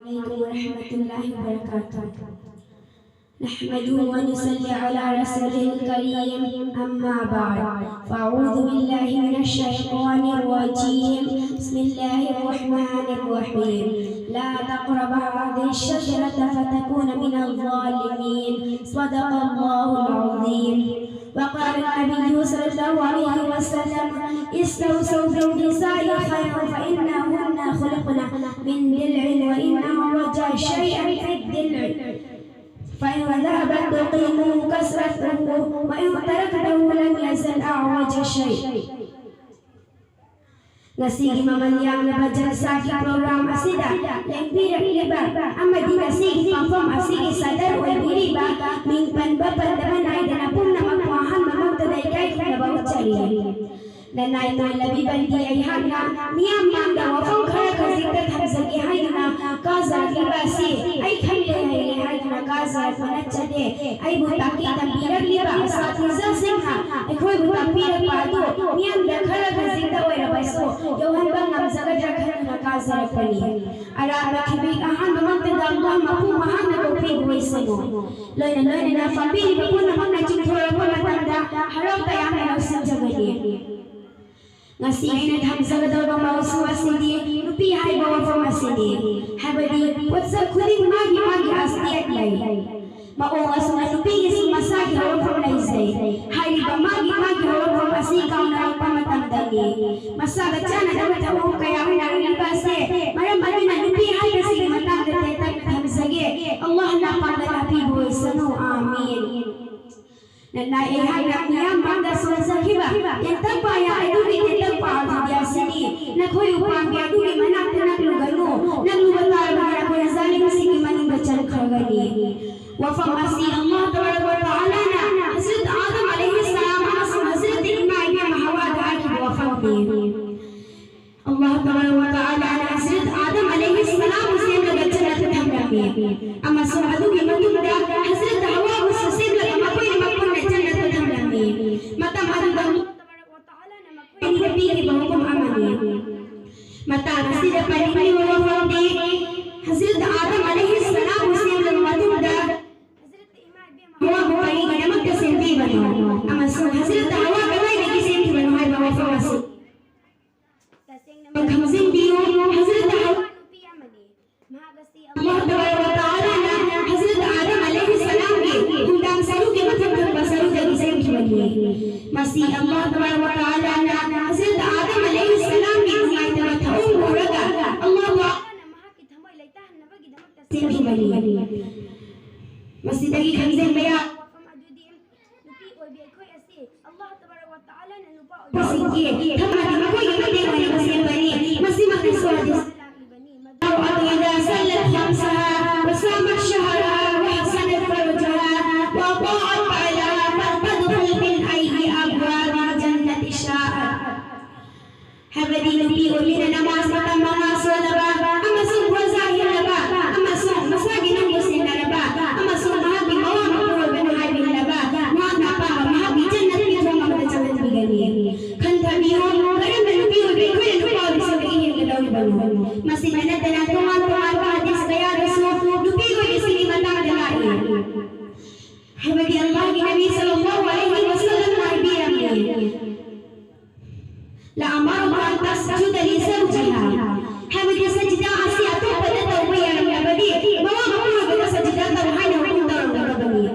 ورحمة الله وبركاته. نحمده ونصلي على رسوله الكريم، أما بعد، فأعوذ بالله من الشيطان الرجيم. بسم الله الرحمن الرحيم. لا تقرب هذه الشجرة فتكون من الظالمين. صدق الله العظيم. وقال النبي صلى الله عليه وسلم: استوصوا بالنساء خيرا فإنهن خلقن من ضلع، وإن أعوج شيئا في الضلع فإن ذهبت تقيمه كسرته، وإن تركته لم يزل أعوج شيء. Nasi Imam yang belajar sagi program asida yang tidak libat amma di nasi confirm asigi sadar wal biriba min pan bapan daman ay danapun na makuahan mamang tadayay na bawat cari dan ay na labi bandi ay hana niyam manda wafang kaya kaziktat hamzagi hay na kaza libasi ay kanya hay na kaza panachade ay butaki tampiran liba asatiza singha ay koy butapiran pado niyam dakhala kazikta way rabayso Yohan bang ang zagadrakhan na kasarapani. Ara nakibig ahan mamang tindallah mapumahan na kupig wisano. Loy na family mapu namang najingtura po matanda harap tayang na nagsajagani. Ngasi ay naghamzagadaw bang mausuwasini lupi hay bawa pamasini. Habadi watsa kuling magi asdi at lay. Maungas na lupi ising masagi harap pamalaysay. Hari ba magi harap pamasikaw na pamatandani. Masaga chana dapat tahu kaya nalibase maram na lupi hay kasi matang detetak hamzage Allah na pangalapi buhay sanu amin. Nanay hayat niya manda suwasahiba yang tapaya aduli tetapa dia sini nakoy upang dia aduli manak naglugano naglubatar para ko zalim sige maning bacan kagani wa famasi Allah taala na Hazrat Adam alaihi salam asma Hazrat Imam Hawa da'aki wa famati Allah taala na Hazrat Adam alaihi salam usin lagacana tathamrami amma suhadu ki matunda Hazrat Hawa usin lagamakoy makon na jannat tathamrami matam adu Allah taala na makoy ni nabi bahukum amani mata sida pani wa famati Hazrat Adam alaihi salam usin lagamatunda Hazrat Imam Hawa bukai ganamak kasendi bano amma Hazrat Hawa bukai lagi sendi bano hay bawa famasi Maghamzin biyo Hazrat Hawa lupi amani mahagasi Allah taala na Hazrat Adam alaihi salam ki undang saru ke matham basaru jagi sem ki bani masih Allah taala na Hazrat Adam alaihi salam ki umay ta thaung buraga Allah taala na mahaki thamay laitahan na bagi damak ta sem ki bani masih dagi khamzin baya lupi oy bi koy asi Allah taala na lupa oy thamay makoy yamade masih bani masih makin swadis أو إذا سلت خمسها وسامت شهرها وحسنت فرجها وأطاعت بعلها فلتدخل من أي أبواب الجنة شاءت. Habadi lupi ulina namaz matam mangaso laba ama sung wazahir laba ama sung masagi nang muslim laba ama sung mahabi mawam purul ben habi laba ma napa mahabi jannat ki thong amada jannat bigani khanta biyo garam lupi ul be koy lupa bisa begini gelaw banu masih nana dana tuan hadis gaya rasul lupi koy sini matang dalai habadi Allah ki nabi sallallahu alaihi wasallam nabi amin la amaru an tasjud li zawjiha habadi sajda asi atau pada tawbi yang habadi bawa bawa pada sajda tarhai na hukum tarabani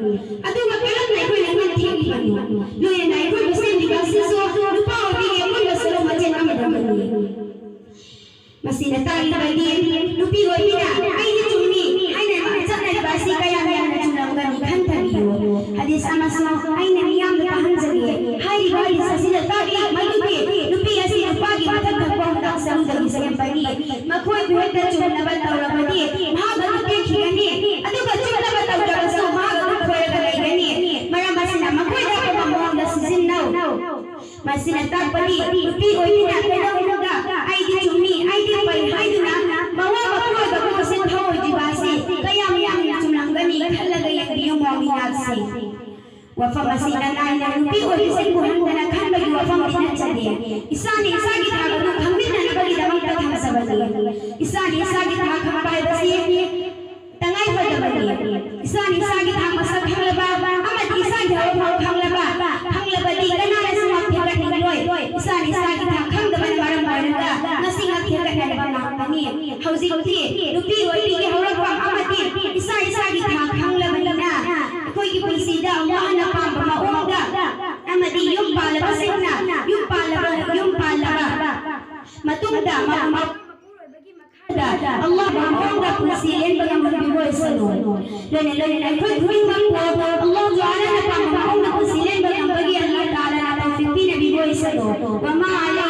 atu makalan nai koy nan thik bani lo ye nai koy besen di kasi so lupa obi ye koy basalo majen amadamani masih natali bagi lupi koy bina ai ni cumi ai na macam na basi kaya yang na chulangani khanta biyo hadis ama so ai na niyam tahan jagi hai bali sasida tadi malupi lupi asi pagi matam takwa tak sang dagi sayang bani makoy buhat na chul na bataw rabani mahaga lupi khigani adu ka chul na bataw daw so mahaga koy galay gani marama sina makoy da ko mamuang da sizin now masih natap bani lupi koy bina pedaw uga ai di cumi ai di pai hai duna bawa makoy da ko kasin thaw jibasi kaya yang chulangani khalaga yang biyo mo minasi wafam asinan ay na lupi o isin kuhan na naghan bagi wafam dinachadi isani isagi thaga nang hambin na nabagi damang taghang sabadi isani isagi thaga kambay basi ꯍꯧꯖꯤꯛꯇꯤ ꯅꯨꯄꯤ ꯑꯣꯏꯕꯤꯒꯤ ꯍꯧꯔꯛꯐꯝ ꯑꯃꯗꯤ ꯏꯁꯥ ꯏꯁꯥꯒꯤ ꯊꯥꯛ ꯈꯪꯂꯕꯅꯤꯅ ꯑꯩꯈꯣꯏꯒꯤ ꯄꯨꯟꯁꯤꯗ ꯑꯃꯨꯛ ꯄꯥꯝꯕ ꯃꯑꯣꯡꯗ ꯑꯃꯗꯤ ꯌꯨꯝ ꯄꯥꯜꯂꯕꯁꯤꯡꯅ ꯌꯨꯝ ꯄꯥꯜꯂꯕ ꯃꯇꯨꯡꯗ Allah mengangkat puisian bagi menghibur seluruh. Dan ikut khidmatku Allah Taala akan mengangkat puisian bagi Allah Taala dan taufiq Nabi seluruh. Wa ma